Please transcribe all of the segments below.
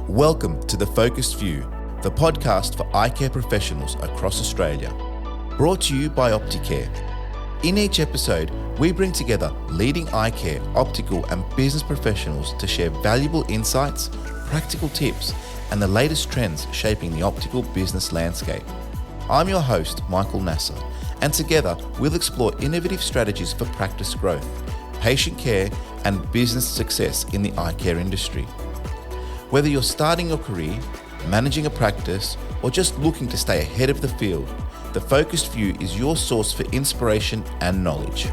Welcome to The Focused View, the podcast for eye care professionals across Australia. Brought to you by Opticare. In each episode, we bring together leading eye care, optical and business professionals to share valuable insights, practical tips, and the latest trends shaping the optical business landscape. I'm your host, Michael Nasser, and together we'll explore innovative strategies for practice growth, patient care, and business success in the eye care industry. Whether you're starting your career, managing a practice, or just looking to stay ahead of the field, The Focused View is your source for inspiration and knowledge.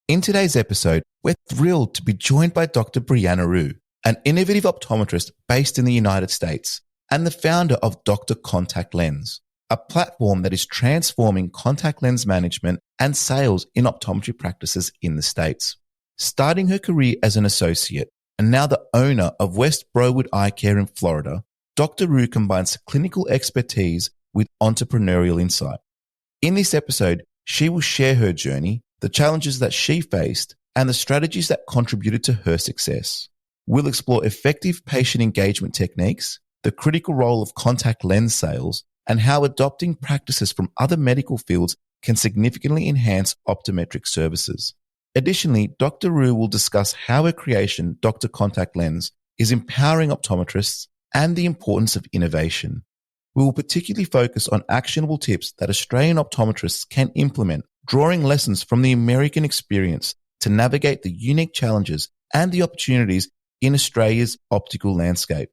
In today's episode, we're thrilled to be joined by Dr. Brianna Rhue, an innovative optometrist based in the United States and the founder of Dr. Contact Lens, a platform that is transforming contact lens management and sales in optometry practices in the States. Starting her career as an associate and now the owner of West Broadwood Eye Care in Florida, Dr. Rhue combines clinical expertise with entrepreneurial insight. In this episode, she will share her journey, the challenges that she faced, and the strategies that contributed to her success. We'll explore effective patient engagement techniques, the critical role of contact lens sales, and how adopting practices from other medical fields can significantly enhance optometric services. Additionally, Dr. Rhue will discuss how her creation, Dr. Contact Lens, is empowering optometrists and the importance of innovation. We will particularly focus on actionable tips that Australian optometrists can implement, drawing lessons from the American experience to navigate the unique challenges and the opportunities in Australia's optical landscape.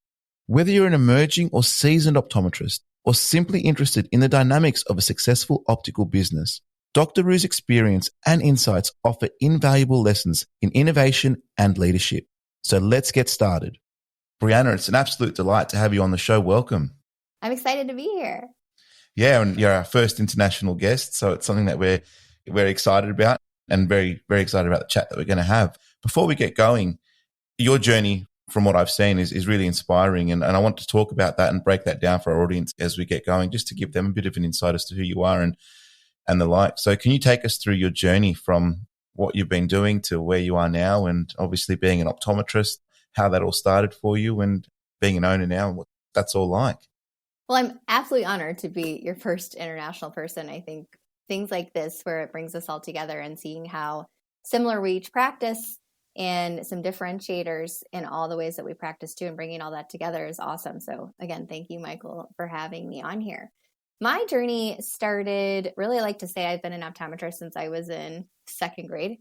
Whether you're an emerging or seasoned optometrist, or simply interested in the dynamics of a successful optical business, Dr. Rhue's experience and insights offer invaluable lessons in innovation and leadership. So let's get started. Brianna, it's an absolute delight to have you on the show. Welcome. I'm excited to be here. Yeah, and you're our first international guest, so it's something that we're excited about and very, very excited about the chat that we're going to have. Before we get going, your journey, from what I've seen, is really inspiring. And I want to talk about that and break that down for our audience as we get going, just to give them a bit of an insight as to who you are and the like. So can you take us through your journey from what you've been doing to where you are now, and obviously being an optometrist, how that all started for you, and being an owner now and what that's all like? Well, I'm absolutely honored to be your first international person. I think things like this, where it brings us all together and seeing how similar we each practice and some differentiators in all the ways that we practice too, and bringing all that together is awesome. So again, thank you, Michael, for having me on here. My journey started, really, I like to say I've been an optometrist since I was in second grade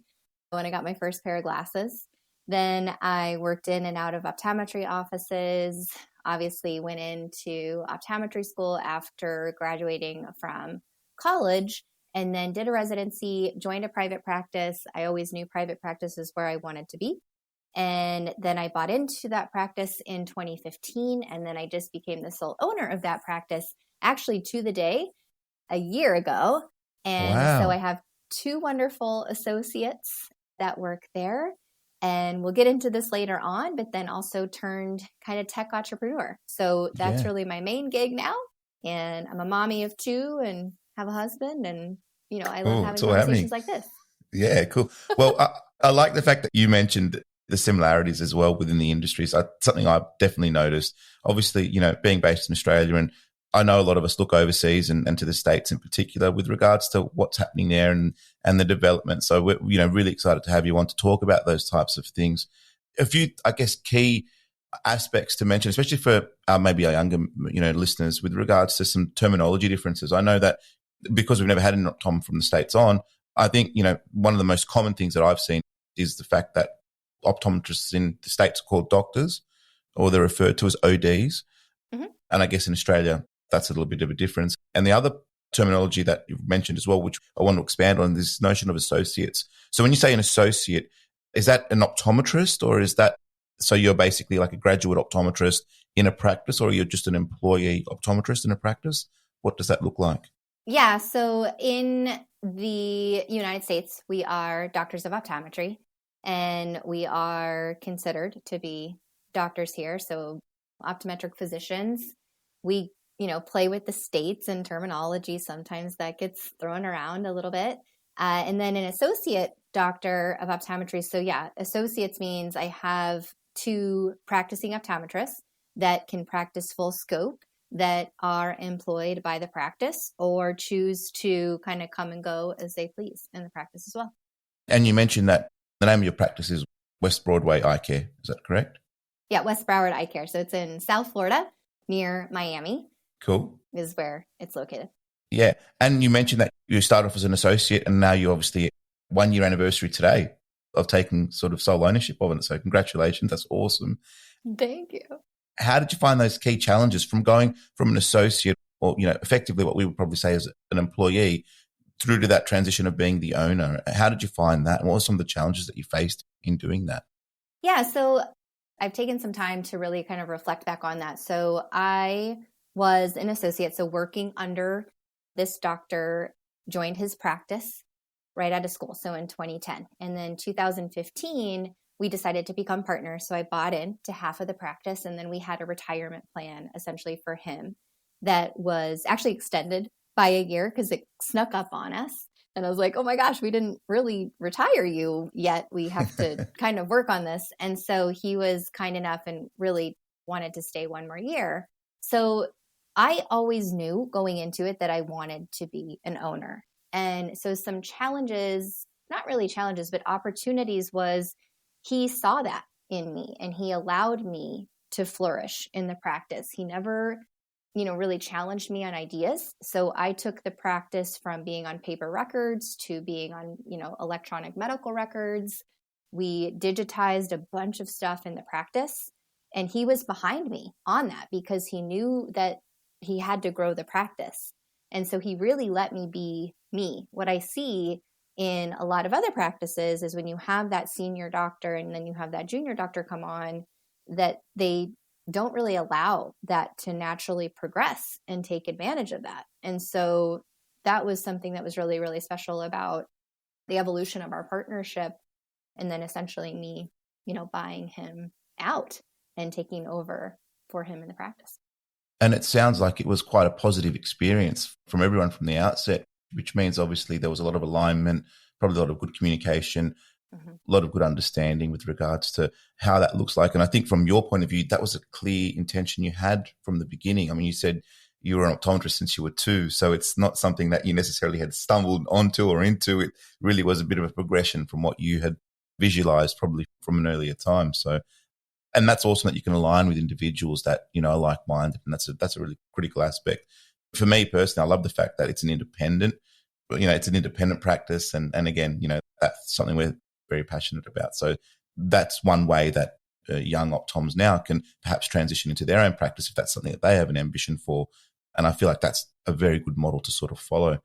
when I got my first pair of glasses. Then I worked in and out of optometry offices, obviously went into optometry school after graduating from college, and then did a residency, joined a private practice. I always knew private practice is where I wanted to be. And then I bought into that practice in 2015. And then I just became the sole owner of that practice, actually to the day, a year ago. And So I have two wonderful associates that work there. And we'll get into this later on, but then also turned kind of tech entrepreneur. So that's really my main gig now. And I'm a mommy of two and have a husband, and I love having conversations like this. Yeah, cool. Well, I like the fact that you mentioned the similarities as well within the industries. Something I've definitely noticed. Obviously, being based in Australia, and I know a lot of us look overseas and to the States in particular with regards to what's happening there and the development. So we're really excited to have you on to talk about those types of things. A few, I guess, key aspects to mention, especially for maybe our younger listeners, with regards to some terminology differences. I know that because we've never had an optom from the States on, I think one of the most common things that I've seen is the fact that optometrists in the States are called doctors, or they're referred to as ODs. Mm-hmm. And I guess in Australia, that's a little bit of a difference. And the other terminology that you've mentioned as well, which I want to expand on, this notion of associates. So when you say an associate, is that an optometrist, or is that, so you're basically like a graduate optometrist in a practice, or you're just an employee optometrist in a practice? What does that look like? Yeah, so in the United States, we are doctors of optometry, and we are considered to be doctors here. So optometric physicians, we play with the states and terminology. Sometimes that gets thrown around a little bit. And then an associate doctor of optometry. So yeah, associates means I have 2 practicing optometrists that can practice full scope, that are employed by the practice or choose to kind of come and go as they please in the practice as well. And you mentioned that the name of your practice is West Broadway Eye Care. Is that correct? Yeah, West Broward Eye Care. So it's in South Florida near Miami. Cool. Is where it's located. Yeah. And you mentioned that you started off as an associate and now you're obviously 1 year anniversary today of taking sort of sole ownership of it. So congratulations. That's awesome. Thank you. How did you find those key challenges from going from an associate or, effectively what we would probably say as an employee through to that transition of being the owner? How did you find that? And what were some of the challenges that you faced in doing that? Yeah. So I've taken some time to really kind of reflect back on that. So I was an associate, so working under this doctor, joined his practice right out of school, so in 2010. And then 2015, we decided to become partners. So I bought in to half of the practice, and then we had a retirement plan essentially for him that was actually extended by a year because it snuck up on us. And I was like, oh my gosh, we didn't really retire you yet. We have to kind of work on this. And so he was kind enough and really wanted to stay 1 more year. So I always knew going into it that I wanted to be an owner. And so some challenges, not really challenges, but opportunities was he saw that in me and he allowed me to flourish in the practice. He never, really challenged me on ideas. So I took the practice from being on paper records to being on, electronic medical records. We digitized a bunch of stuff in the practice, and he was behind me on that because he knew that he had to grow the practice. And so he really let me be me. What I see in a lot of other practices is when you have that senior doctor and then you have that junior doctor come on, that they don't really allow that to naturally progress and take advantage of that. And so that was something that was really, really special about the evolution of our partnership. And then essentially me, buying him out and taking over for him in the practice. And it sounds like it was quite a positive experience from everyone from the outset, which means obviously there was a lot of alignment, probably a lot of good communication, a lot of good understanding with regards to how that looks like. And I think from your point of view, that was a clear intention you had from the beginning. I mean, you said you were an optometrist since you were 2, so it's not something that you necessarily had stumbled onto or into. It really was a bit of a progression from what you had visualized probably from an earlier time. So, and that's awesome that you can align with individuals that, are like-minded. And that's a really critical aspect. For me personally, I love the fact that it's an independent practice. And again, that's something we're very passionate about. So that's one way that young optoms now can perhaps transition into their own practice if that's something that they have an ambition for. And I feel like that's a very good model to sort of follow.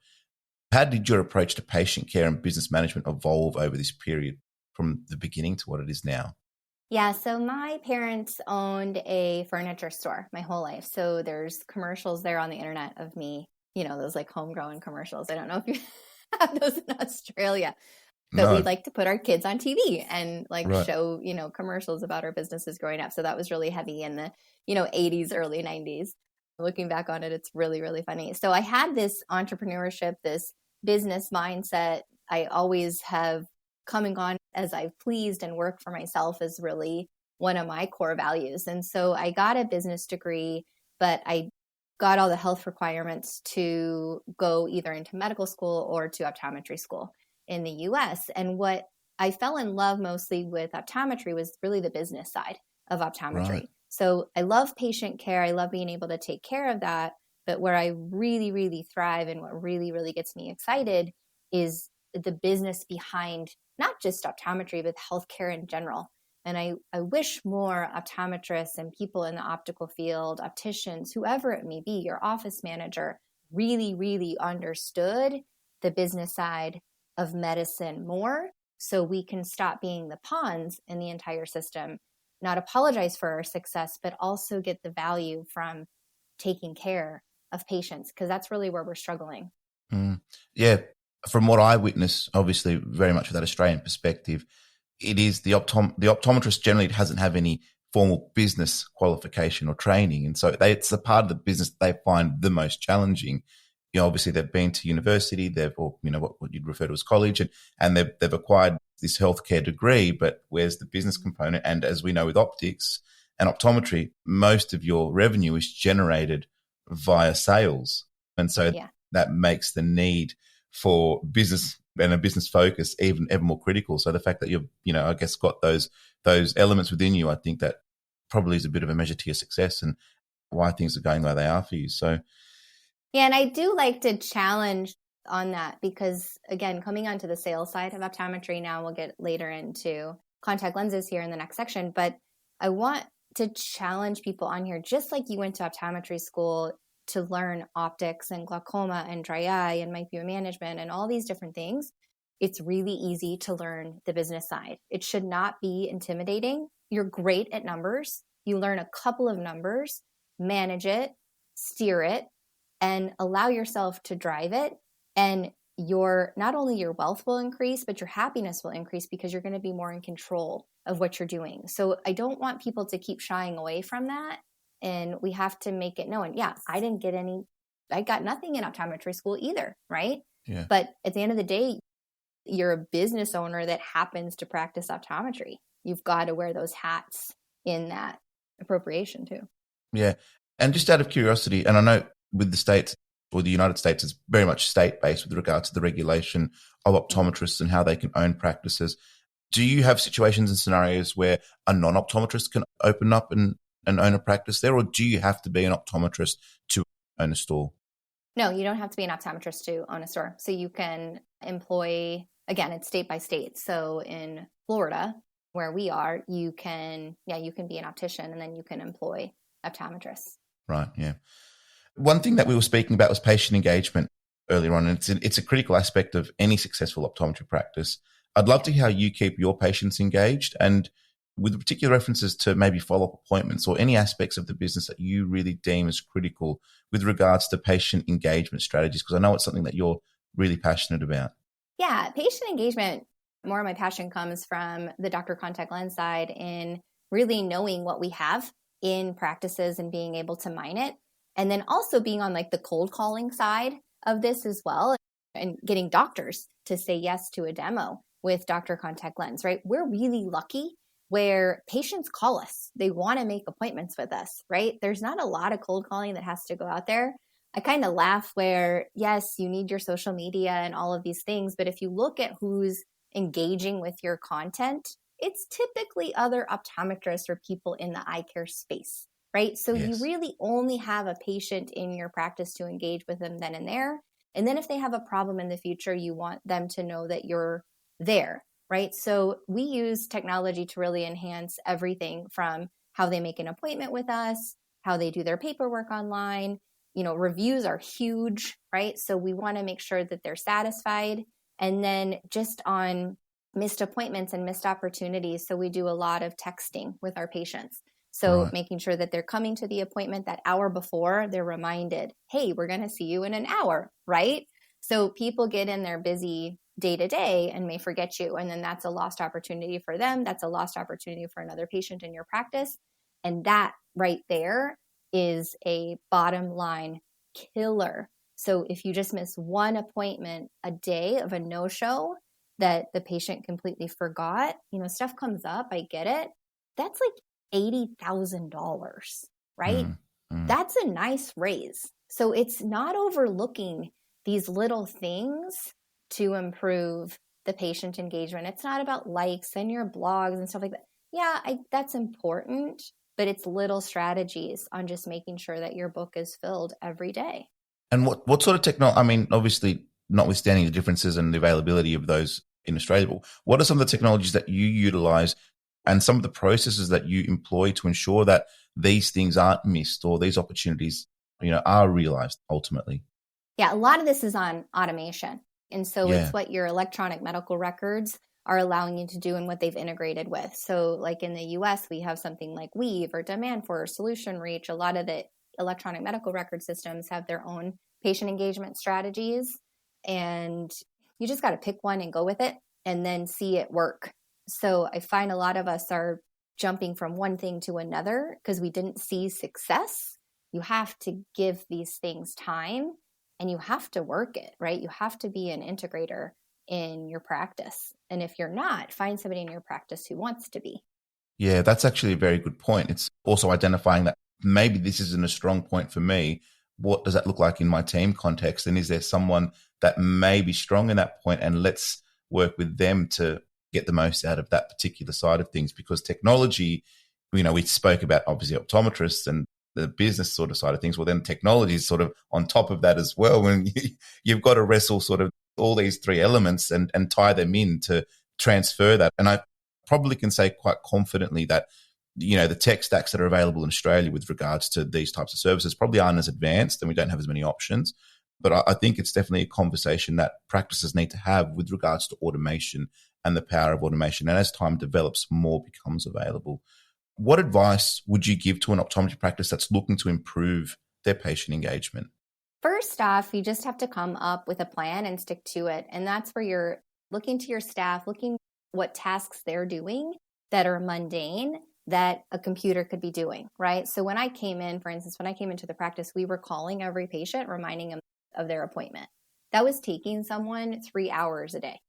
How did your approach to patient care and business management evolve over this period from the beginning to what it is now? Yeah, so my parents owned a furniture store my whole life. So there's commercials there on the internet of me, those like homegrown commercials. I don't know if you have those in Australia, but we'd like to put our kids on TV and show, commercials about our businesses growing up. So that was really heavy in the, 80s, early 90s. Looking back on it, it's really, really funny. So I had this entrepreneurship, this business mindset. I always have come and gone as I've pleased, and work for myself is really one of my core values. And so I got a business degree, but I got all the health requirements to go either into medical school or to optometry school in the US. And what I fell in love mostly with optometry was really the business side of optometry. Right. So I love patient care. I love being able to take care of that. But where I really, really thrive and what really, really gets me excited is the business behind not just optometry, but healthcare in general. And I wish more optometrists and people in the optical field, opticians, whoever it may be, your office manager, really, really understood the business side of medicine more, so we can stop being the pawns in the entire system, not apologize for our success, but also get the value from taking care of patients, because that's really where we're struggling. Yeah. From what I witness, obviously very much with that Australian perspective, it is the optometrist generally doesn't have any formal business qualification or training. And so it's the part of the business they find the most challenging. Obviously they've been to university, or what you'd refer to as college, and they've acquired this healthcare degree, but where's the business component? And as we know with optics and optometry, most of your revenue is generated via sales. And so that makes the need for business and a business focus even ever more critical. So the fact that you've, I guess, got those elements within you, I think that probably is a bit of a measure to your success and why things are going the way they are for you. So yeah, and I do like to challenge on that because, again, coming onto the sales side of optometry now, we'll get later into contact lenses here in the next section, but I want to challenge people on here, just like you went to optometry school to learn optics and glaucoma and dry eye and myopia management and all these different things. It's really easy to learn the business side. It should not be intimidating. You're great at numbers. You learn a couple of numbers, manage it, steer it, and allow yourself to drive it. And not only your wealth will increase, but your happiness will increase because you're going to be more in control of what you're doing. So I don't want people to keep shying away from that. And we have to make it known. Yeah, I got nothing in optometry school either, right? Yeah. But at the end of the day, you're a business owner that happens to practice optometry. You've got to wear those hats in that appropriation too. Yeah. And just out of curiosity, and I know with the States or the United States, it's very much state-based with regards to the regulation of optometrists and how they can own practices. Do you have situations and scenarios where a non-optometrist can open up and own a practice there, or do you have to be an optometrist to own a store? No, you don't have to be an optometrist to own a store. So you can employ, again, it's state by state. So in Florida, where we are, you can be an optician and then you can employ optometrists. Right, yeah. One thing that we were speaking about was patient engagement earlier on, and it's a critical aspect of any successful optometry practice. I'd love to hear how you keep your patients engaged, and with particular references to maybe follow-up appointments or any aspects of the business that you really deem as critical with regards to patient engagement strategies, because I know it's something that you're really passionate about. Yeah, patient engagement, more of my passion comes from the doctor contact lens side in really knowing what we have in practices and being able to mine it. And then also being on like the cold calling side of this as well and getting doctors to say yes to a demo with doctor contact lens, right? We're really lucky where patients call us. They want to make appointments with us, right? There's not a lot of cold calling that has to go out there. I kind of laugh where, yes, you need your social media and all of these things, but if you look at who's engaging with your content, it's typically other optometrists or people in the eye care space, right? So you really only have a patient in your practice to engage with them then and there. And then if they have a problem in the future, you want them to know that you're there, right? So we use technology to really enhance everything from how they make an appointment with us, how they do their paperwork online. Reviews are huge, right? So we want to make sure that they're satisfied. And then just on missed appointments and missed opportunities. So we do a lot of texting with our patients. So making sure that they're coming to the appointment that hour before, they're reminded, hey, we're going to see you in an hour, right? So people get in their busy day to day and may forget you. And then that's a lost opportunity for them. That's a lost opportunity for another patient in your practice. And that right there is a bottom line killer. So if you just miss one appointment a day of a no-show that the patient completely forgot, stuff comes up, I get it. That's like $80,000, right? That's a nice raise. So it's not overlooking these little things to improve the patient engagement. It's not about likes and your blogs and stuff like that. Yeah, that's important, but it's little strategies on just making sure that your book is filled every day. And what sort of technology, I mean, obviously, notwithstanding the differences and the availability of those in Australia, but what are some of the technologies that you utilize and some of the processes that you employ to ensure that these things aren't missed or these opportunities, are realized ultimately? Yeah, a lot of this is on automation. And so it's what your electronic medical records are allowing you to do and what they've integrated with. So like in the US, we have something like Weave or Demand for Solution Reach. A lot of the electronic medical record systems have their own patient engagement strategies. And you just got to pick one and go with it and then see it work. So I find a lot of us are jumping from one thing to another because we didn't see success. You have to give these things time and you have to work it, right? You have to be an integrator in your practice. And if you're not, find somebody in your practice who wants to be. Yeah, that's actually a very good point. It's also identifying that maybe this isn't a strong point for me. What does that look like in my team context? And is there someone that may be strong in that point? And let's work with them to get the most out of that particular side of things. Because technology, we spoke about obviously optometrists and the business sort of side of things. Well, then technology is sort of on top of that as well. When you've got to wrestle sort of all these three elements and tie them in to transfer that. And I probably can say quite confidently that, the tech stacks that are available in Australia with regards to these types of services probably aren't as advanced and we don't have as many options. But I think it's definitely a conversation that practices need to have with regards to automation and the power of automation. And as time develops, more becomes available. What advice would you give to an optometry practice that's looking to improve their patient engagement? First off, you just have to come up with a plan and stick to it. And that's where you're looking to your staff, looking what tasks they're doing that are mundane that a computer could be doing, right? So when I came in, for instance, when I came into the practice, we were calling every patient, reminding them of their appointment. That was taking someone 3 hours a day.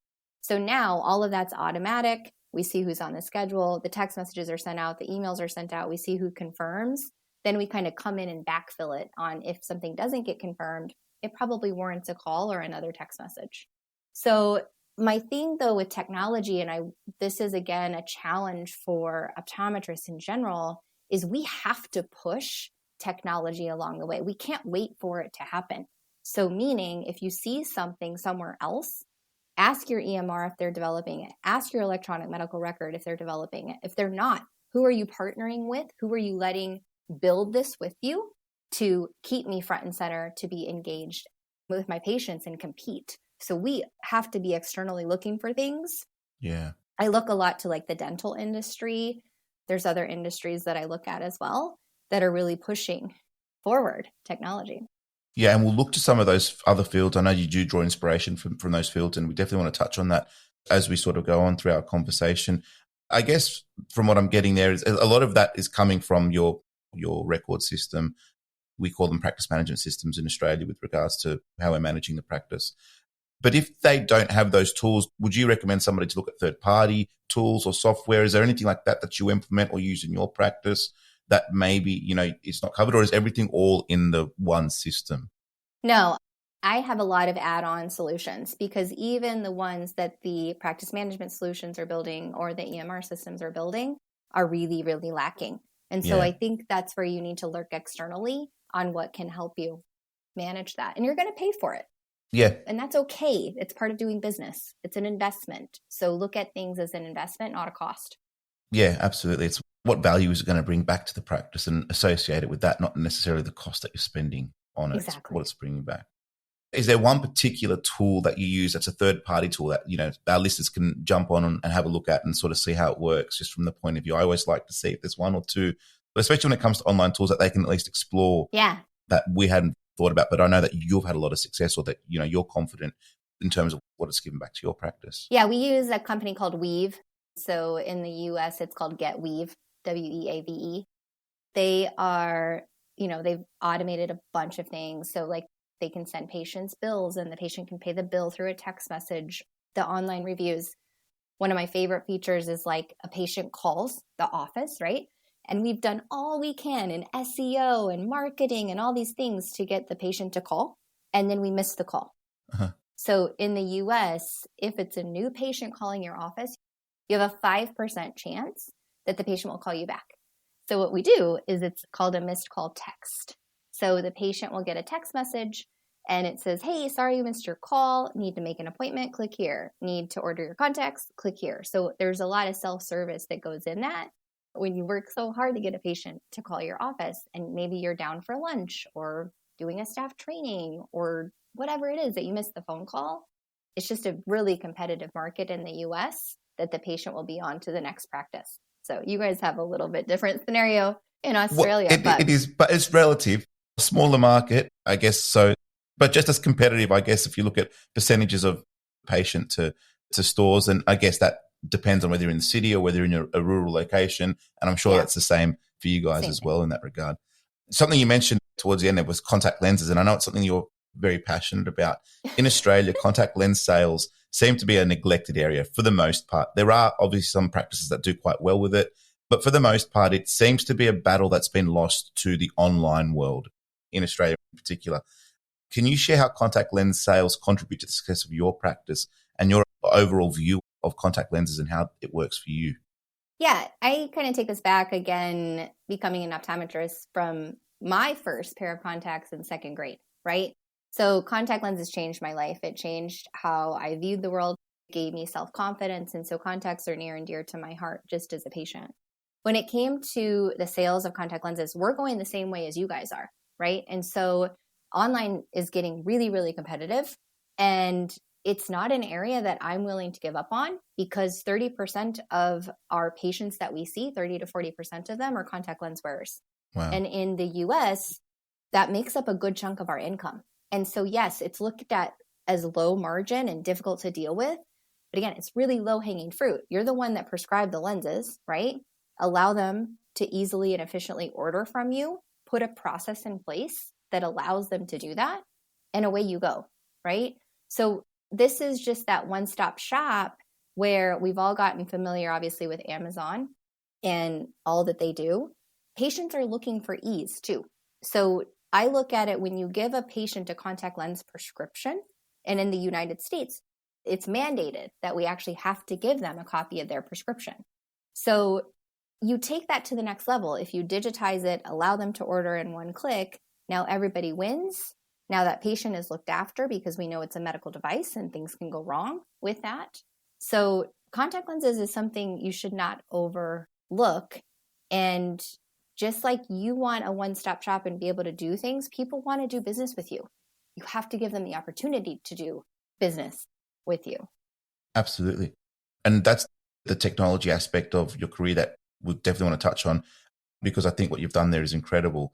So now all of that's automatic. We see who's on the schedule. The text messages are sent out. The emails are sent out. We see who confirms. Then we kind of come in and backfill it on if something doesn't get confirmed, it probably warrants a call or another text message. So my thing though with technology, and this is again a challenge for optometrists in general, is we have to push technology along the way. We can't wait for it to happen. So meaning if you see something somewhere else, ask your EMR if they're developing it. Ask your electronic medical record if they're developing it. If they're not, who are you partnering with? Who are you letting build this with you to keep me front and center, to be engaged with my patients and compete? So we have to be externally looking for things. Yeah. I look a lot to like the dental industry. There's other industries that I look at as well that are really pushing forward technology. Yeah, and we'll look to some of those other fields. I know you do draw inspiration from those fields, and we definitely want to touch on that as we sort of go on through our conversation. I guess from what I'm getting there is a lot of that is coming from your record system. We call them practice management systems in Australia with regards to how we're managing the practice. But if they don't have those tools, would you recommend somebody to look at third-party tools or software? Is there anything like that that you implement or use in your practice that maybe, it's not covered, or is everything all in the one system? No, I have a lot of add-on solutions because even the ones that the practice management solutions are building or the EMR systems are building are really, really lacking. And so I think that's where you need to look externally on what can help you manage that. And you're going to pay for it. Yeah. And that's okay. It's part of doing business. It's an investment. So look at things as an investment, not a cost. Yeah, absolutely. It's what value is it going to bring back to the practice and associate it with that, not necessarily the cost that you're spending on it. Exactly. What it's bringing back. Is there one particular tool that you use that's a third-party tool that, our listeners can jump on and have a look at and sort of see how it works just from the point of view? I always like to see if there's one or two, but especially when it comes to online tools that they can at least explore that we hadn't thought about. But I know that you've had a lot of success or that, you're confident in terms of what it's given back to your practice. Yeah, we use a company called Weave. So in the US, it's called Get Weave, WEAVE. They are, they've automated a bunch of things. So like they can send patients bills and the patient can pay the bill through a text message. The online reviews. One of my favorite features is like a patient calls the office, right? And we've done all we can in SEO and marketing and all these things to get the patient to call. And then we miss the call. Uh-huh. So in the US, if it's a new patient calling your office, you have a 5% chance that the patient will call you back. So what we do is it's called a missed call text. So the patient will get a text message and it says, hey, sorry you missed your call. Need to make an appointment? Click here. Need to order your contacts? Click here. So there's a lot of self-service that goes in that. When you work so hard to get a patient to call your office and maybe you're down for lunch or doing a staff training or whatever it is that you missed the phone call, it's just a really competitive market in the US that the patient will be on to the next practice. So you guys have a little bit different scenario in Australia. It is, but it's relative. A smaller market, I guess. So, but just as competitive, I guess, if you look at percentages of patient to stores, and I guess that depends on whether you're in the city or whether you're in a rural location. And I'm sure that's the same for you guys as well in that regard. Something you mentioned towards the end there was contact lenses. And I know it's something you're very passionate about. In Australia, contact lens sales seem to be a neglected area for the most part. There are obviously some practices that do quite well with it, but for the most part, it seems to be a battle that's been lost to the online world in Australia in particular. Can you share how contact lens sales contribute to the success of your practice and your overall view of contact lenses and how it works for you? Yeah, I kind of take this back again, becoming an optometrist from my first pair of contacts in second grade, right? So contact lenses changed my life. It changed how I viewed the world, gave me self-confidence. And so contacts are near and dear to my heart just as a patient. When it came to the sales of contact lenses, we're going the same way as you guys are, right? And so online is getting really, really competitive. And it's not an area that I'm willing to give up on because 30% of our patients that we see, 30 to 40% of them are contact lens wearers. Wow. And in the US, that makes up a good chunk of our income. And so, yes, it's looked at as low margin and difficult to deal with. But again, it's really low hanging fruit. You're the one that prescribed the lenses, right? Allow them to easily and efficiently order from you, put a process in place that allows them to do that, and away you go, right? So this is just that one-stop shop where we've all gotten familiar, obviously, with Amazon and all that they do. Patients are looking for ease too. So I look at it when you give a patient a contact lens prescription, and in the United States, it's mandated that we actually have to give them a copy of their prescription. So you take that to the next level. If you digitize it, allow them to order in one click, now everybody wins. Now that patient is looked after because we know it's a medical device and things can go wrong with that. So contact lenses is something you should not overlook. And just like you want a one-stop shop and be able to do things, people want to do business with you. You have to give them the opportunity to do business with you. Absolutely. And that's the technology aspect of your career that we definitely want to touch on, because I think what you've done there is incredible.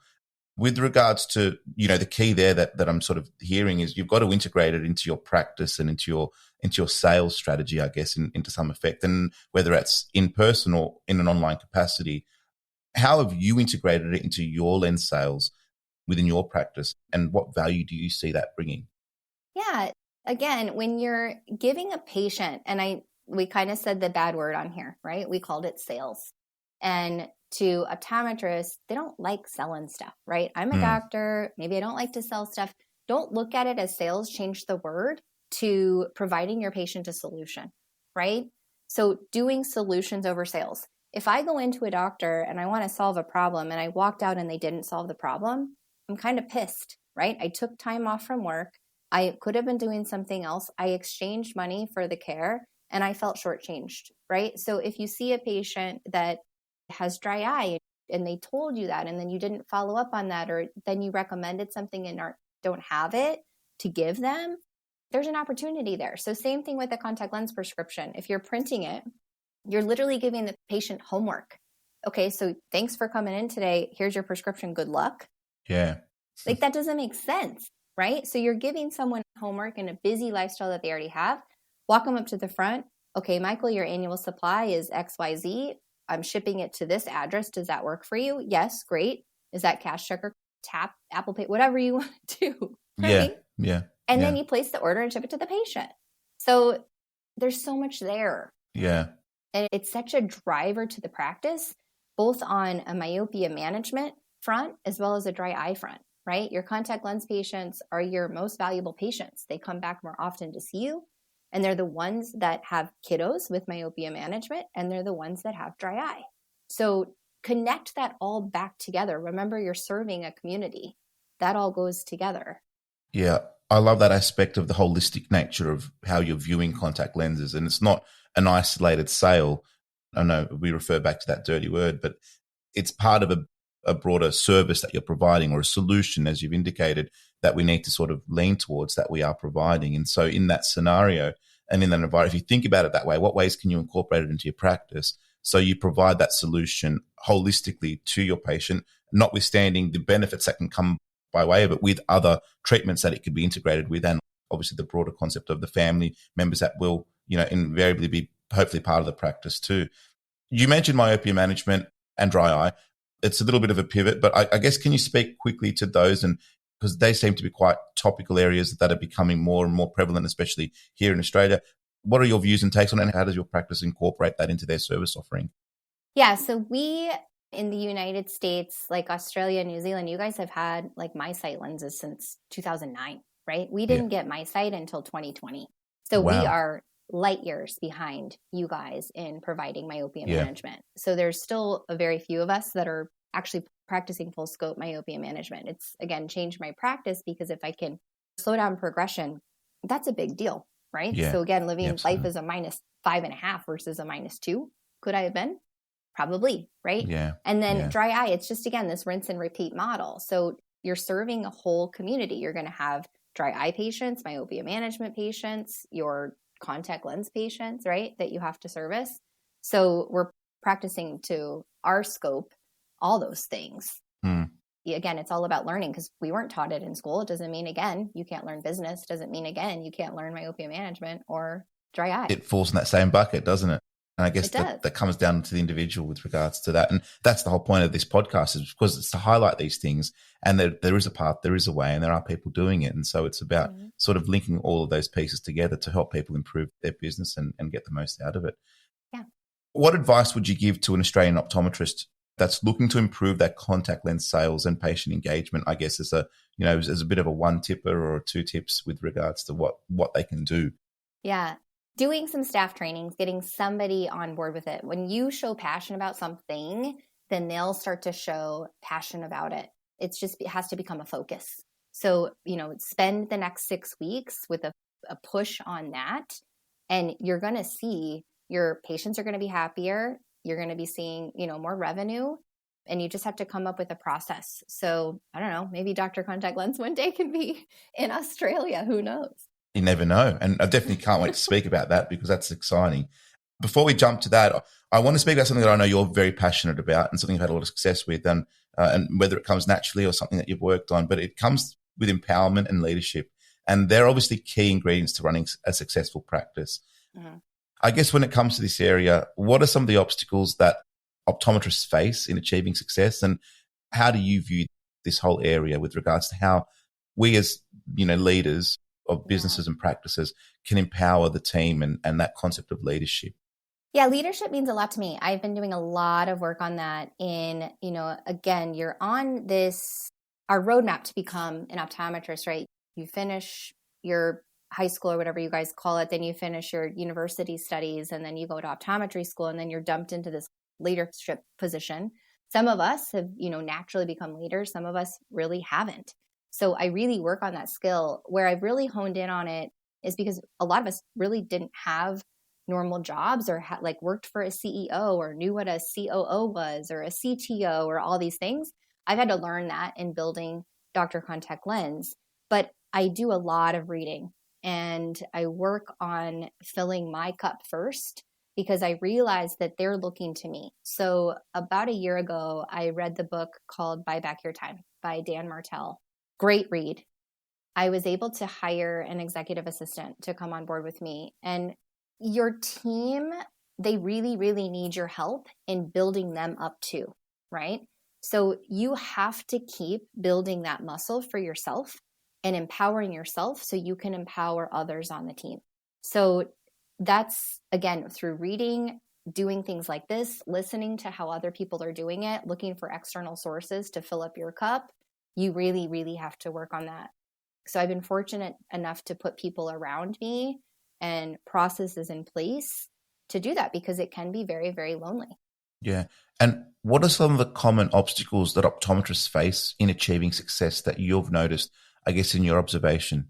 With regards to, the key there that I'm sort of hearing is you've got to integrate it into your practice and into your sales strategy, I guess, into some effect. And whether that's in person or in an online capacity, how have you integrated it into your lens sales within your practice, and what value do you see that bringing? Yeah. Again, when you're giving a patient, and we kind of said the bad word on here, right? We called it sales. And to optometrists, they don't like selling stuff, right? I'm a doctor. Maybe I don't like to sell stuff. Don't look at it as sales. Change the word to providing your patient a solution, right? So doing solutions over sales. If I go into a doctor and I want to solve a problem and I walked out and they didn't solve the problem, I'm kind of pissed, right? I took time off from work. I could have been doing something else. I exchanged money for the care and I felt shortchanged, right? So if you see a patient that has dry eye and they told you that and then you didn't follow up on that, or then you recommended something and don't have it to give them, there's an opportunity there. So same thing with a contact lens prescription. If you're printing it, you're literally giving the patient homework. Okay, so thanks for coming in today. Here's your prescription. Good luck. Yeah. Like that doesn't make sense, right? So you're giving someone homework in a busy lifestyle that they already have. Walk them up to the front. Okay, Michael, your annual supply is XYZ. I'm shipping it to this address. Does that work for you? Yes, great. Is that cash, check, or tap, Apple Pay, whatever you want to do? Right? Yeah. And then you place the order and ship it to the patient. So there's so much there. Yeah. And it's such a driver to the practice, both on a myopia management front as well as a dry eye front, right? Your contact lens patients are your most valuable patients. They come back more often to see you. And they're the ones that have kiddos with myopia management, and they're the ones that have dry eye. So connect that all back together. Remember, you're serving a community. That all goes together. Yeah. I love that aspect of the holistic nature of how you're viewing contact lenses. And it's not an isolated sale. I know we refer back to that dirty word, but it's part of a broader service that you're providing, or a solution, as you've indicated, that we need to sort of lean towards, that we are providing. And so in that scenario and in that environment, if you think about it that way, what ways can you incorporate it into your practice so you provide that solution holistically to your patient, notwithstanding the benefits that can come by way of it with other treatments that it could be integrated with, and obviously the broader concept of the family members that will, invariably be hopefully part of the practice too. You mentioned myopia management and dry eye. It's a little bit of a pivot, but I guess can you speak quickly to those, and because they seem to be quite topical areas that are becoming more and more prevalent, especially here in Australia. What are your views and takes on it, and how does your practice incorporate that into their service offering? Yeah, so we in the United States, like Australia, New Zealand, you guys have had like MiSight lenses since 2009, right? We Yeah. didn't get MiSight until 2020. So we Wow. are light years behind you guys in providing myopia Yeah. management. So there's still a very few of us that are actually practicing full scope myopia management. It's, again, changed my practice because if I can slow down progression, that's a big deal, right? Yeah. So again, living life Absolutely. as a -5.5 versus a -2, could I have been? Probably, right? Yeah. And then Yeah. dry eye, it's just, again, this rinse and repeat model. So you're serving a whole community. You're going to have dry eye patients, myopia management patients, your contact lens patients, right? That you have to service. So we're practicing to our scope, all those things. Again, it's all about learning because we weren't taught it in school. It doesn't mean, again, you can't learn business. Doesn't mean, again, you can't learn myopia management or dry eye. It falls in that same bucket, doesn't it? And I guess that comes down to the individual with regards to that. And that's the whole point of this podcast, is because it's to highlight these things. And there is a path, there is a way, and there are people doing it. And so it's about sort of linking all of those pieces together to help people improve their business and get the most out of it. Yeah. What advice would you give to an Australian optometrist that's looking to improve their contact lens sales and patient engagement, I guess, as a bit of a one tipper or two tips with regards to what they can do? Yeah. Doing some staff trainings, getting somebody on board with it. When you show passion about something, then they'll start to show passion about it. It has to become a focus. So, spend the next 6 weeks with a push on that, and you're going to see your patients are going to be happier. You're going to be seeing, more revenue, and you just have to come up with a process. So I don't know, maybe Dr. Contact Lens one day can be in Australia. Who knows? You never know. And I definitely can't wait to speak about that because that's exciting. Before we jump to that, I want to speak about something that I know you're very passionate about and something you've had a lot of success with, and whether it comes naturally or something that you've worked on, but it comes with empowerment and leadership. And they're obviously key ingredients to running a successful practice. Mm-hmm. I guess when it comes to this area, what are some of the obstacles that optometrists face in achieving success, and how do you view this whole area with regards to how we as, leaders of businesses and practices can empower the team and that concept of leadership? Yeah, leadership means a lot to me. I've been doing a lot of work on that in, again, you're on our roadmap to become an optometrist, right? You finish your high school or whatever you guys call it, then you finish your university studies, and then you go to optometry school, and then you're dumped into this leadership position. Some of us have, naturally become leaders. Some of us really haven't. So I really work on that skill. Where I've really honed in on it is because a lot of us really didn't have normal jobs or worked for a CEO or knew what a COO was or a CTO or all these things. I've had to learn that in building Dr. Contact Lens. But I do a lot of reading, and I work on filling my cup first because I realized that they're looking to me. So about a year ago, I read the book called Buy Back Your Time by Dan Martell. Great read. I was able to hire an executive assistant to come on board with me. And your team, they really, really need your help in building them up too, right? So you have to keep building that muscle for yourself and empowering yourself so you can empower others on the team. So that's, again, through reading, doing things like this, listening to how other people are doing it, looking for external sources to fill up your cup. You really, really have to work on that. So I've been fortunate enough to put people around me and processes in place to do that, because it can be very, very lonely. Yeah. And what are some of the common obstacles that optometrists face in achieving success that you've noticed, I guess, in your observation?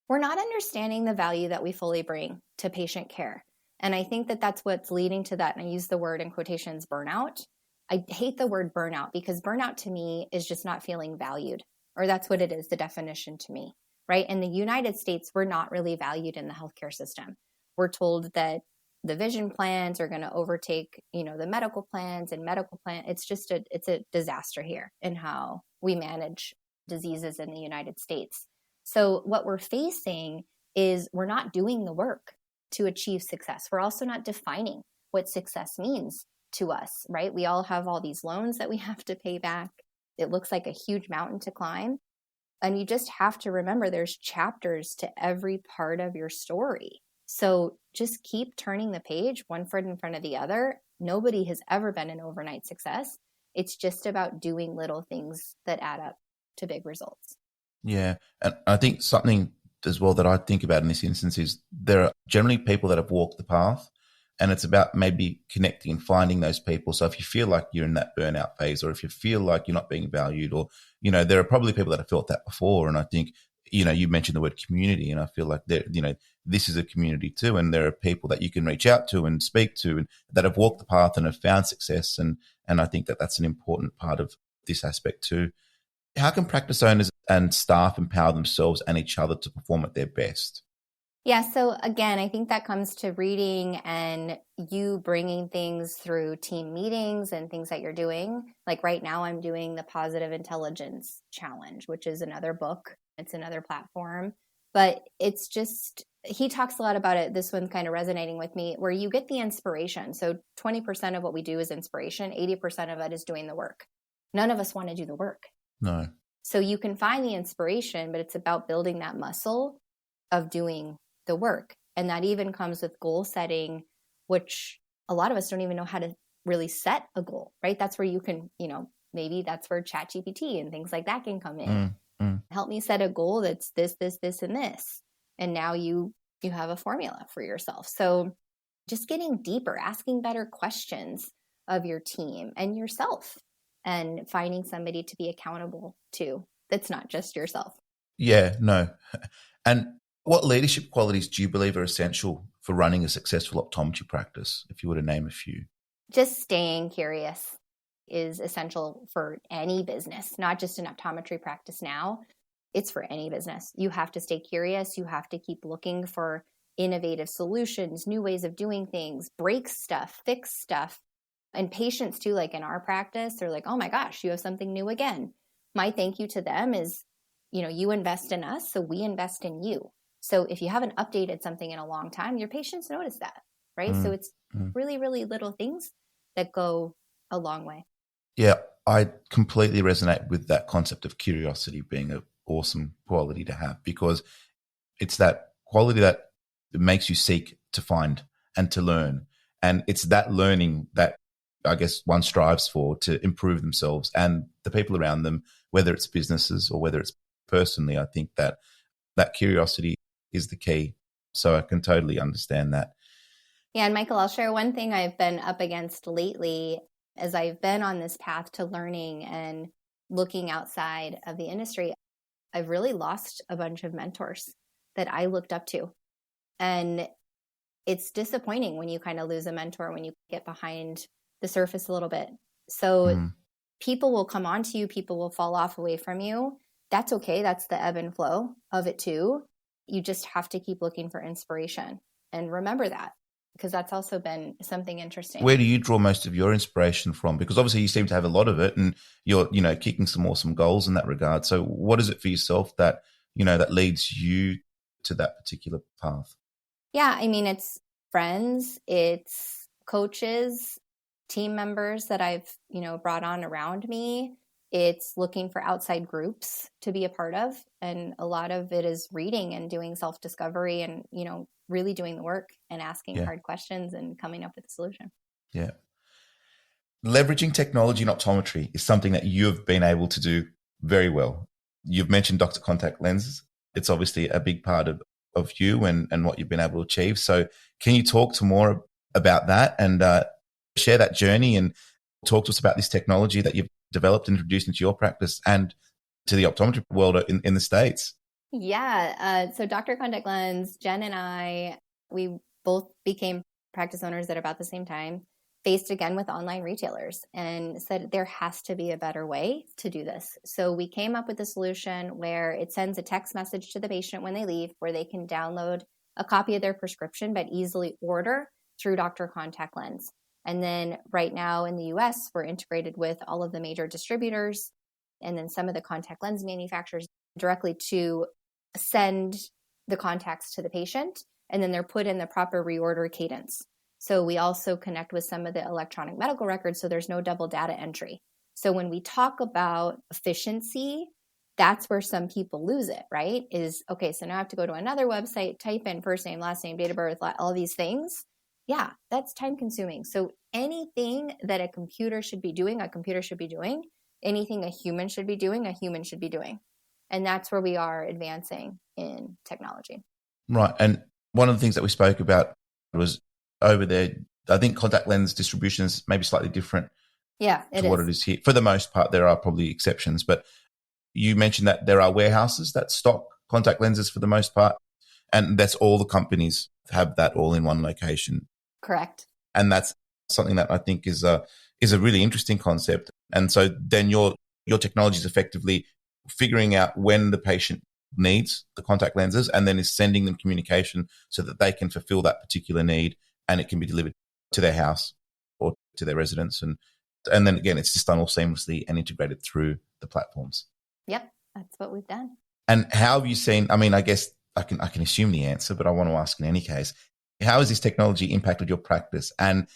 We're not understanding the value that we fully bring to patient care. And I think that that's what's leading to that. And I use the word in quotations, burnout. I hate the word burnout because burnout to me is just not feeling valued, or that's what it is, the definition to me, right? In the United States, we're not really valued in the healthcare system. We're told that the vision plans are going to overtake, the medical plans and medical plan. It's a disaster here in how we manage diseases in the United States. So what we're facing is we're not doing the work. to achieve success. We're also not defining what success means to us, right? We all have all these loans that we have to pay back. It looks like a huge mountain to climb. And you just have to remember there's chapters to every part of your story. So just keep turning the page, one foot in front of the other. Nobody has ever been an overnight success. It's just about doing little things that add up to big results. Yeah. And I think something as well that I think about in this instance is there are generally people that have walked the path, and it's about maybe connecting and finding those people. So if you feel like you're in that burnout phase, or if you feel like you're not being valued, or, there are probably people that have felt that before. And I think, you mentioned the word community, and I feel like this is a community too. And there are people that you can reach out to and speak to, and that have walked the path and have found success. And I think that that's an important part of this aspect too. How can practice owners and staff empower themselves and each other to perform at their best? Yeah. So again, I think that comes to reading and you bringing things through team meetings and things that you're doing. Like right now, I'm doing the Positive Intelligence Challenge, which is another book. It's another platform, but it's just, he talks a lot about it. This one's kind of resonating with me, where you get the inspiration. So 20% of what we do is inspiration. 80% of it is doing the work. None of us want to do the work. No. So you can find the inspiration, but it's about building that muscle of doing the work. And that even comes with goal setting, which a lot of us don't even know how to really set a goal, right? That's where you can, maybe that's where ChatGPT and things like that can come in. Help me set a goal that's this, and this. And now you have a formula for yourself. So just getting deeper, asking better questions of your team and yourself, and finding somebody to be accountable to that's not just yourself. Yeah, no. And what leadership qualities do you believe are essential for running a successful optometry practice, if you were to name a few? Just staying curious is essential for any business, not just an optometry practice now. It's for any business. You have to stay curious. You have to keep looking for innovative solutions, new ways of doing things, break stuff, fix stuff. And patients too, like in our practice, they're like, oh my gosh, you have something new again. My thank you to them is, you invest in us, so we invest in you. So if you haven't updated something in a long time, your patients notice that, right? So it's really, really little things that go a long way. Yeah, I completely resonate with that concept of curiosity being an awesome quality to have, because it's that quality that makes you seek to find and to learn. And it's that learning that I guess one strives for to improve themselves and the people around them, whether it's businesses or whether it's personally. I think that curiosity is the key. So I can totally understand that. Yeah. And Michael, I'll share one thing I've been up against lately as I've been on this path to learning and looking outside of the industry. I've really lost a bunch of mentors that I looked up to. And it's disappointing when you kind of lose a mentor, when you get behind the surface a little bit. So people will come onto you, people will fall off away from you. That's okay. That's the ebb and flow of it too. You just have to keep looking for inspiration and remember that, because that's also been something interesting. Where do you draw most of your inspiration from? Because obviously you seem to have a lot of it and you're, kicking some awesome goals in that regard. So what is it for yourself that, that leads you to that particular path? Yeah. I mean, it's friends, it's coaches, team members that I've, brought on around me. It's looking for outside groups to be a part of. And a lot of it is reading and doing self-discovery and, really doing the work and asking hard questions and coming up with a solution. Yeah. Leveraging technology in optometry is something that you've been able to do very well. You've mentioned Dr. Contact Lenses. It's obviously a big part of you and what you've been able to achieve. So can you talk to more about that and share that journey and talk to us about this technology that you've developed and introduced into your practice and to the optometry world in the States? Yeah. So Dr. Contact Lens, Jen and I, we both became practice owners at about the same time, faced again with online retailers and said there has to be a better way to do this. So we came up with a solution where it sends a text message to the patient when they leave, where they can download a copy of their prescription, but easily order through Dr. Contact Lens. And then right now in the US, we're integrated with all of the major distributors and then some of the contact lens manufacturers directly to send the contacts to the patient. and then they're put in the proper reorder cadence. So we also connect with some of the electronic medical records, so there's no double data entry. So when we talk about efficiency, that's where some people lose it, right? Is, okay, so now I have to go to another website, type in first name, last name, date of birth, all these things. Yeah, that's time consuming. So anything that a computer should be doing, a computer should be doing. Anything a human should be doing, a human should be doing. And that's where we are advancing in technology. Right. And one of the things that we spoke about was over there, I think contact lens distribution is maybe slightly different to what it is here. For the most part, there are probably exceptions, but you mentioned that there are warehouses that stock contact lenses for the most part, and that's all the companies have that all in one location. Correct. And that's something that I think is a really interesting concept. And so then your technology is effectively figuring out when the patient needs the contact lenses and then is sending them communication so that they can fulfill that particular need and it can be delivered to their house or to their residence. And then again, it's just done all seamlessly and integrated through the platforms. Yep, that's what we've done. And how have you seen, I mean, I guess I can assume the answer, but I want to ask in any case, how has this technology impacted your practice and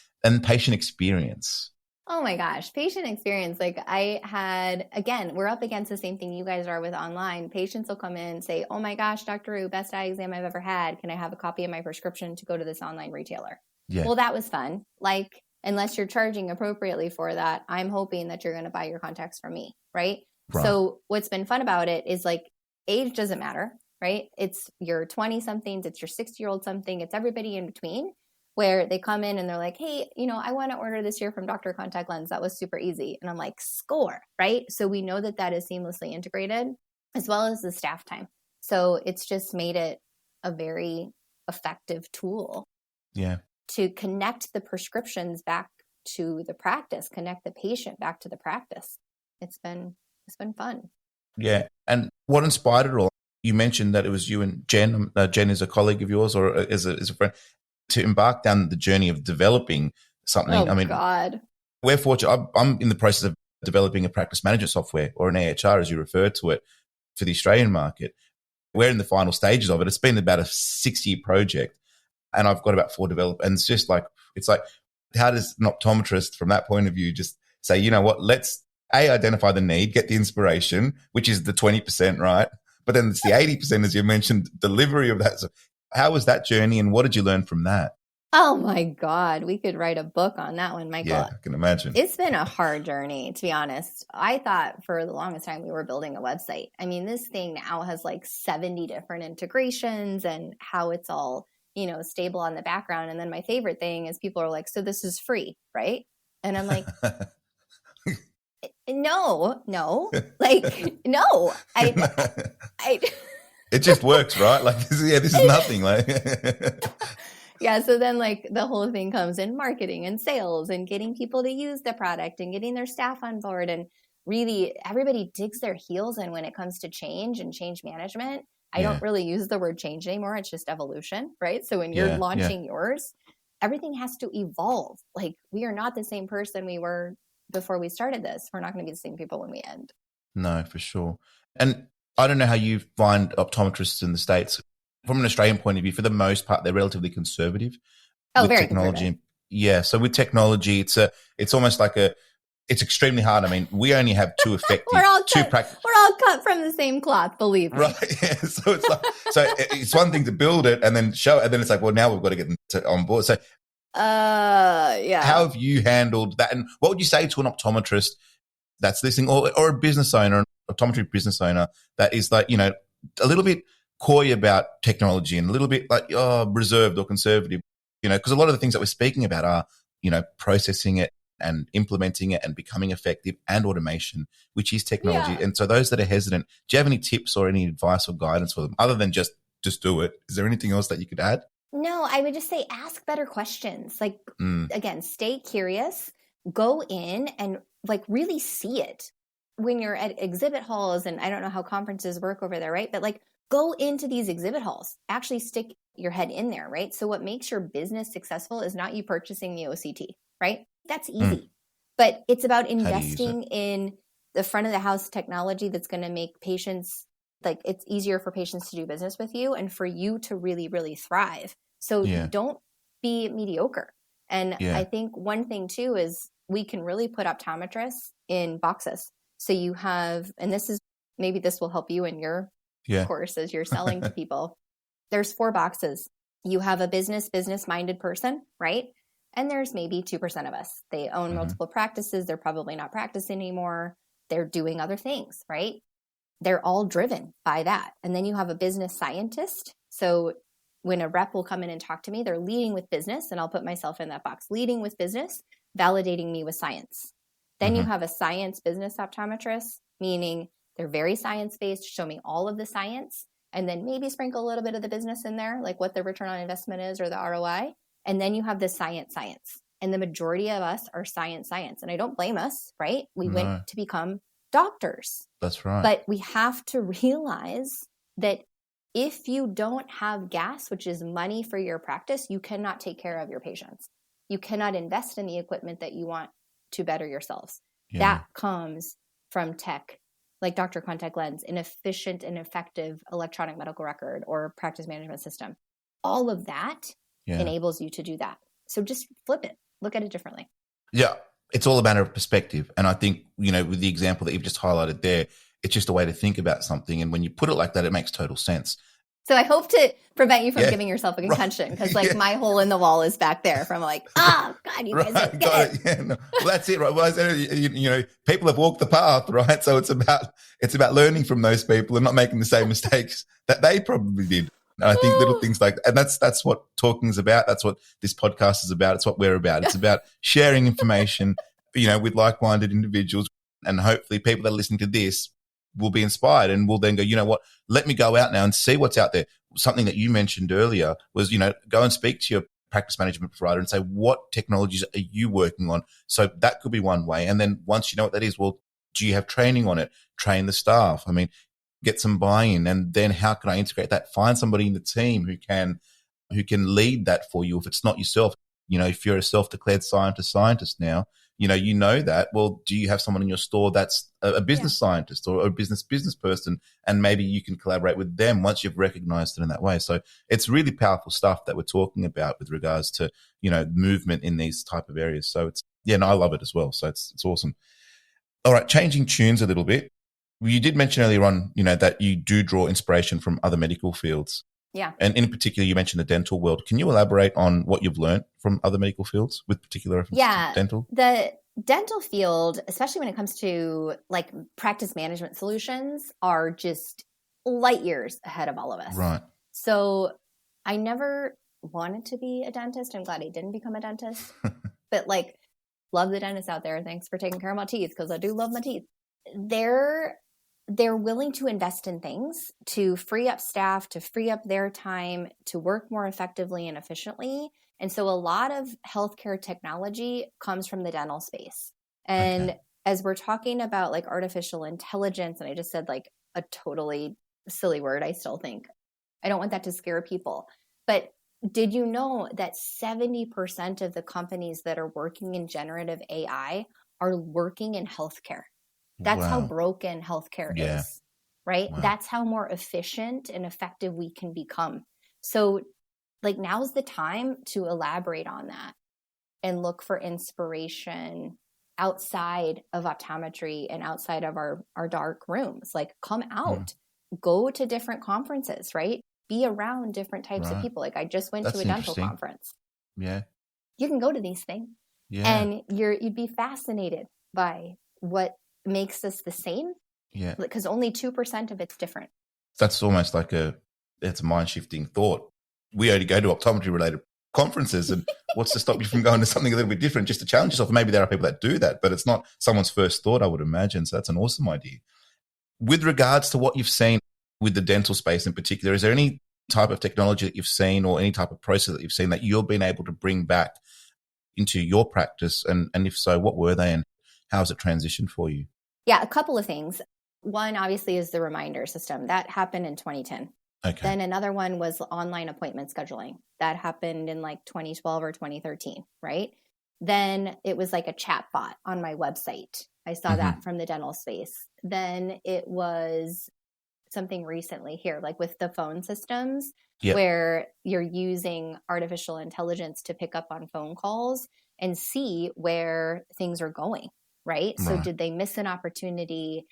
patient experience? Oh my gosh, patient experience. Like I had, again, we're up against the same thing you guys are with online. Patients will come in and say, oh my gosh, Dr. Rhue, best eye exam I've ever had. Can I have a copy of my prescription to go to this online retailer? Yeah. Well, that was fun. Like, unless you're charging appropriately for that, I'm hoping that you're going to buy your contacts from me, right? So what's been fun about it is like age doesn't matter, right? It's your 20-somethings, it's your 60-year-old something, it's everybody in between, where they come in and they're like, hey, I want to order this year from Dr. Contact Lens. That was super easy. And I'm like, score, right? So we know that is seamlessly integrated, as well as the staff time. So it's just made it a very effective tool. Yeah. To connect the prescriptions back to the practice, connect the patient back to the practice. It's been fun. Yeah. And what inspired it all? You mentioned that it was you and Jen. Jen is a colleague of yours or is a friend, to embark down the journey of developing something. Oh, I mean, God. We're fortunate. I'm in the process of developing a practice management software, or an AHR as you refer to it, for the Australian market. We're in the final stages of it. It's been about a 6-year project and I've got about 4 developers. And it's like, how does an optometrist from that point of view just say, you know what, let's identify the need, get the inspiration, which is the 20%, right? But then it's the 80%, as you mentioned, delivery of that. So how was that journey and what did you learn from that? Oh my God. We could write a book on that one, Michael. Yeah, I can imagine. It's been a hard journey, to be honest. I thought for the longest time we were building a website. I mean, this thing now has like 70 different integrations and how it's all, stable on the background. And then my favorite thing is people are like, so this is free, right? And I'm like, no, like, no, I it just works, right? Like, this is nothing. Like, yeah. So then like the whole thing comes in marketing and sales and getting people to use the product and getting their staff on board. And really everybody digs their heels in when it comes to change and change management. I don't really use the word change anymore. It's just evolution, right? So when you're launching yours, everything has to evolve. Like we are not the same person we were before we started this. We're not going to be the same people when we end. No, for sure. And I don't know how you find optometrists in the States. From an Australian point of view, for the most part, they're relatively conservative with very technology. Conservative. Yeah. So with technology, it's almost like it's extremely hard. I mean, we only have 2 effective. We're all cut from the same cloth, believe me. Right. Yeah. So it's like, it's one thing to build it and then show it. And then it's like, well, now we've got to get them on board. So yeah. How have you handled that? And what would you say to an optometrist that's listening, or a business owner, an optometry business owner that is like, a little bit coy about technology and a little bit like reserved or conservative, because a lot of the things that we're speaking about are, processing it and implementing it and becoming effective and automation, which is technology. Yeah. And so those that are hesitant, do you have any tips or any advice or guidance for them other than just do it? Is there anything else that you could add? No, I would just say ask better questions. Like, again, stay curious, go in and like really see it. When you're at exhibit halls, and I don't know how conferences work over there, right? But like go into these exhibit halls, actually stick your head in there, right? So what makes your business successful is not you purchasing the OCT, right? That's easy. But it's about investing in the front of the house technology that's going to make patients like it's easier for patients to do business with you and for you to really, really thrive. So don't be mediocre. And I think one thing too is we can really put optometrists in boxes. So you have, and maybe this will help you in your course as you're selling to people. There's 4 boxes. You have a business-minded person, right? And there's maybe 2% of us. They own multiple practices. They're probably not practicing anymore. They're doing other things, right? They're all driven by that. And then you have a business scientist. So when a rep will come in and talk to me, they're leading with business, and I'll put myself in that box, leading with business, validating me with science. Then you have a science business optometrist, meaning they're very science-based, show me all of the science, and then maybe sprinkle a little bit of the business in there, like what the return on investment is or the ROI. And then you have the science. And the majority of us are science. And I don't blame us, right? We went to become doctors. That's right. But we have to realize that if you don't have gas, which is money for your practice, you cannot take care of your patients. You cannot invest in the equipment that you want to better yourselves. That comes from tech, like Dr. Contact Lens, an efficient and effective electronic medical record or practice management system. All of that enables you to do that. So just flip it, look at it differently. Yeah, it's all a matter of perspective. And I think, with the example that you've just highlighted there, it's just a way to think about something. And when you put it like that, it makes total sense. So I hope to prevent you from giving yourself a concussion because my hole in the wall is back there from God, you guys are good. No. Well, that's it, right? Well, I said, people have walked the path, right? So it's about learning from those people and not making the same mistakes that they probably did. And I think little things like, and that's what talking is about. That's what this podcast is about. It's what we're about. It's about sharing information, with like-minded individuals, and hopefully people that are listening to this will be inspired and will then go, you know what, let me go out now and see what's out there. Something that you mentioned earlier was, go and speak to your practice management provider and say, what technologies are you working on? So that could be one way. And then once you know what that is, well, do you have training on it? Train the staff. I mean, get some buy-in. And then how can I integrate that? Find somebody in the team who can lead that for you if it's not yourself. If you're a self-declared scientist now, you know that. Well, do you have someone in your store that's a business scientist or a business person? And maybe you can collaborate with them once you've recognized it in that way. So it's really powerful stuff that we're talking about with regards to, movement in these type of areas. So I love it as well. So it's awesome. All right. Changing tunes a little bit. You did mention earlier on, that you do draw inspiration from other medical fields. Yeah. And in particular, you mentioned the dental world. Can you elaborate on what you've learned from other medical fields with particular reference to dental? The dental field, especially when it comes to practice management solutions, are just light years ahead of all of us. Right. So I never wanted to be a dentist. I'm glad I didn't become a dentist. But love the dentists out there. Thanks for taking care of my teeth because I do love my teeth. They're willing to invest in things to free up staff, to free up their time, to work more effectively and efficiently. And so a lot of healthcare technology comes from the dental space. And as we're talking about artificial intelligence, and I just said a totally silly word, I still think. I don't want that to scare people. But did you know that 70% of the companies that are working in generative AI are working in healthcare? That's how broken healthcare is, right? Wow. That's how more efficient and effective we can become. So now's the time to elaborate on that and look for inspiration outside of optometry and outside of our dark rooms. Come out, go to different conferences, right? Be around different types of people. I just went to a dental conference. Yeah. You can go to these things and you'd be fascinated by what makes us the same. Yeah. Because only 2% of it's different. That's almost it's a mind-shifting thought. We only go to optometry-related conferences, and what's to stop you from going to something a little bit different just to challenge yourself? Maybe there are people that do that, but it's not someone's first thought, I would imagine. So that's an awesome idea. With regards to what you've seen with the dental space in particular, is there any type of technology that you've seen or any type of process that you've seen that you've been able to bring back into your practice? And if so, what were they and how has it transitioned for you? Yeah, a couple of things. One, obviously, is the reminder system. That happened in 2010. Okay. Then another one was online appointment scheduling. That happened in 2012 or 2013, right? Then it was a chat bot on my website. I saw that from the dental space. Then it was something recently here, like with the phone systems, Yep. where you're using artificial intelligence to pick up on phone calls and see where things are going, right? So Right. did they miss an opportunity?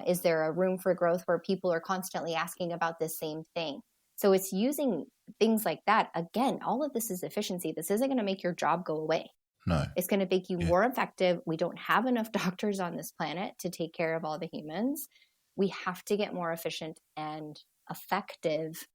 Is there a room for growth where people are constantly asking about the same thing? So it's using things like that. Again, all of this is efficiency. This isn't going to make your job go away. No. It's going to make you Yeah. more effective. We don't have enough doctors on this planet to take care of all the humans. We have to get more efficient and effective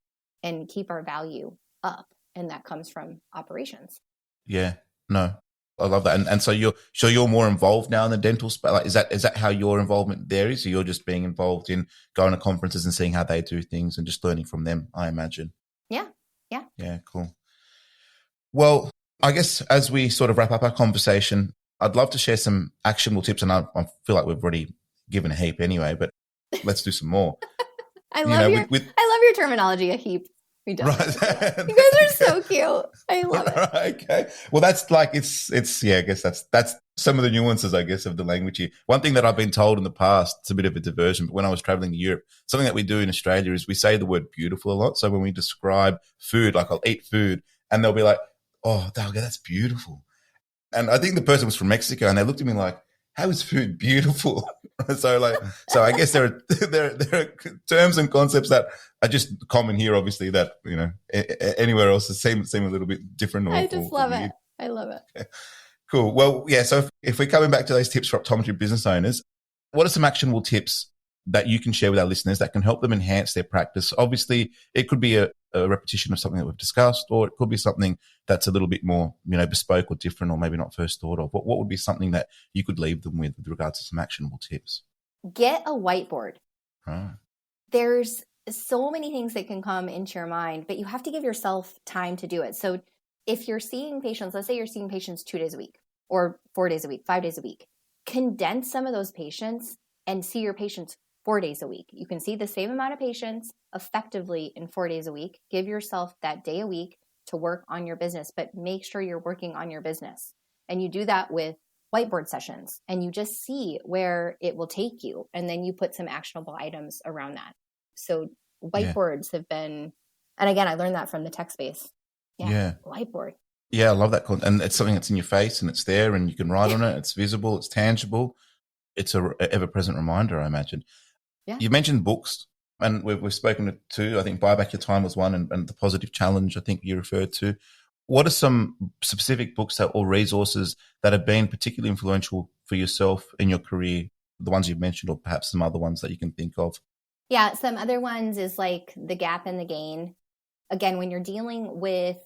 and keep our value up. And that comes from operations. Yeah. No. I love that. And so you're more involved now in the dental space. Like, is that how your involvement there is? So you're just being involved in going to conferences and seeing how they do things and just learning from them, I imagine. Yeah. Yeah. Yeah, cool. Well, I guess as we sort of wrap up our conversation, I'd love to share some actionable tips. And I feel like we've already given a heap anyway, but let's do some more. I love your terminology, a heap. We definitely Right. You guys are so cute. I love it. Okay. Well, that's like, it's, yeah, I guess that's some of the nuances, I guess, of the language here. One thing that I've been told in the past, it's a bit of a diversion, but when I was traveling to Europe, something that we do in Australia is we say the word beautiful a lot. So when we describe food, like I'll eat food and they'll be like, oh, that's beautiful. And I think the person was from Mexico and they looked at me like, how is food beautiful? So I guess there are terms and concepts that are just common here, obviously, that, anywhere else it seem a little bit different. I just love it. I love it. Okay. Cool. Well, yeah. So if we're coming back to those tips for optometry business owners, what are some actionable tips that you can share with our listeners that can help them enhance their practice? Obviously, it could be a repetition of something that we've discussed, or it could be something that's a little bit more, bespoke or different, or maybe not first thought of. What would be something that you could leave them with regards to some actionable tips? Get a whiteboard. Right. There's so many things that can come into your mind, but you have to give yourself time to do it. So if you're seeing patients, let's say you're seeing patients 2 days a week or 4 days a week, 5 days a week, condense some of those patients and see your patients 4 days a week. You can see the same amount of patients effectively in 4 days a week. Give yourself that day a week to work on your business, but make sure you're working on your business. And you do that with whiteboard sessions and you just see where it will take you. And then you put some actionable items around that. So whiteboards have been, and again, I learned that from the tech space. Yeah. Whiteboard. Yeah, I love that. And it's something that's in your face and it's there and you can write on it. It's visible. It's tangible. It's a ever-present reminder, I imagine. Yeah. You mentioned books, and we've spoken to two. I think Buy Back Your Time was one, and The Positive Challenge, I think you referred to. What are some specific books or resources that have been particularly influential for yourself in your career, the ones you've mentioned, or perhaps some other ones that you can think of? Yeah, some other ones is like The Gap and the Gain. Again, when you're dealing with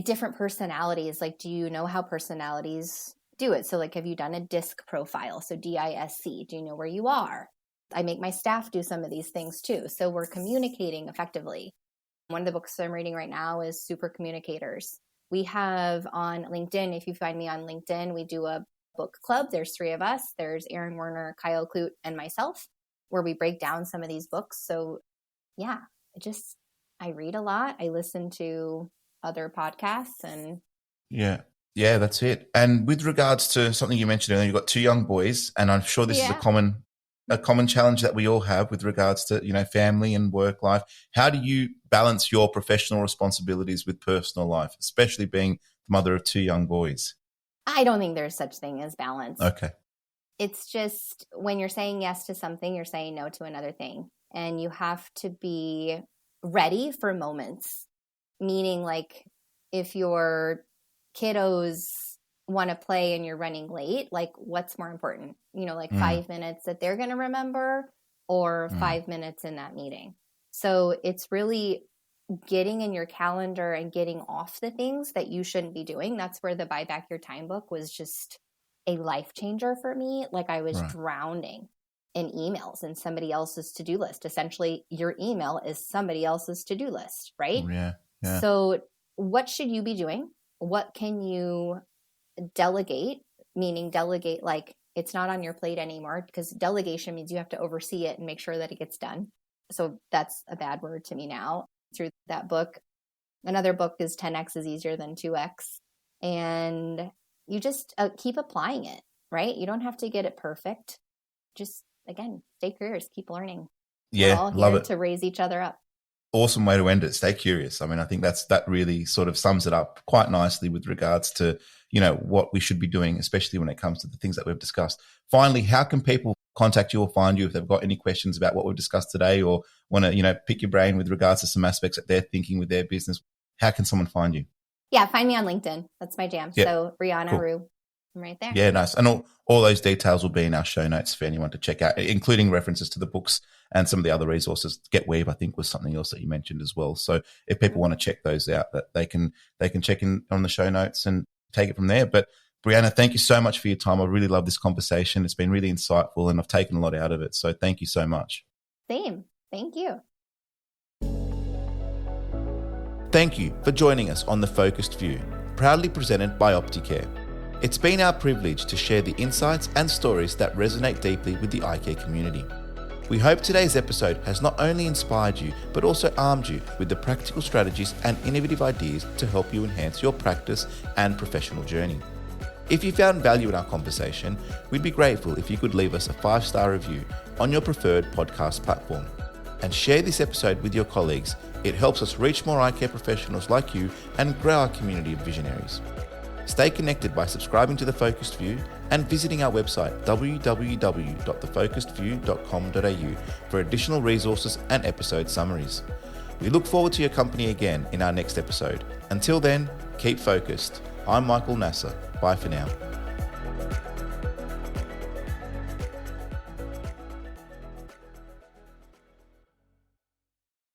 different personalities, like, do you know how personalities do it? So like, have you done a DISC profile? So DISC, do you know where you are? I make my staff do some of these things too. So we're communicating effectively. One of the books I'm reading right now is Super Communicators. We have on LinkedIn, if you find me on LinkedIn, we do a book club. There's 3 of us. There's Aaron Werner, Kyle Clute, and myself, where we break down some of these books. So yeah, I read a lot. I listen to other podcasts and yeah, that's it. And with regards to something you mentioned earlier, you've got 2 young boys, and I'm sure this is a common challenge that we all have with regards to, family and work life. How do you balance your professional responsibilities with personal life, especially being the mother of 2 young boys? I don't think there's such thing as balance. Okay. It's just when you're saying yes to something, you're saying no to another thing. And you have to be ready for moments. Meaning, like, if your kiddos want to play and you're running late, like, what's more important? 5 minutes that they're going to remember or 5 minutes in that meeting. So it's really getting in your calendar and getting off the things that you shouldn't be doing. That's where the Buy Back Your Time book was just a life changer for me. Like, I was drowning in emails and somebody else's to-do list. Essentially, your email is somebody else's to-do list, right? Yeah. So what should you be doing? What can you delegate? Meaning delegate, like, it's not on your plate anymore, because delegation means you have to oversee it and make sure that it gets done. So that's a bad word to me now through that book. Another book is 10X is easier than 2X. And you just keep applying it, right? You don't have to get it perfect. Just, again, stay curious, keep learning. We're all love here it. to raise each other up. Awesome way to end it. Stay curious. I mean, I think that really sort of sums it up quite nicely with regards to, what we should be doing, especially when it comes to the things that we've discussed. Finally, how can people contact you or find you if they've got any questions about what we've discussed today, or want to, pick your brain with regards to some aspects that they're thinking with their business? How can someone find you? Yeah, find me on LinkedIn. That's my jam. Yeah, So Brianna cool. Rhue. I'm right there. Yeah, nice. And all those details will be in our show notes for anyone to check out, including references to the books and some of the other resources. Get Weave, I think, was something else that you mentioned as well. So if people want to check those out, that they can check in on the show notes and take it from there. But Brianna, thank you so much for your time. I really love this conversation. It's been really insightful and I've taken a lot out of it. So thank you so much. Same. Thank you. Thank you for joining us on The Focused View, proudly presented by Opticare. It's been our privilege to share the insights and stories that resonate deeply with the eye care community. We hope today's episode has not only inspired you, but also armed you with the practical strategies and innovative ideas to help you enhance your practice and professional journey. If you found value in our conversation, we'd be grateful if you could leave us a 5-star review on your preferred podcast platform. And share this episode with your colleagues. It helps us reach more eye care professionals like you and grow our community of visionaries. Stay connected by subscribing to The Focused View and visiting our website www.thefocusedview.com.au for additional resources and episode summaries. We look forward to your company again in our next episode. Until then, keep focused. I'm Michael Nasser. Bye for now.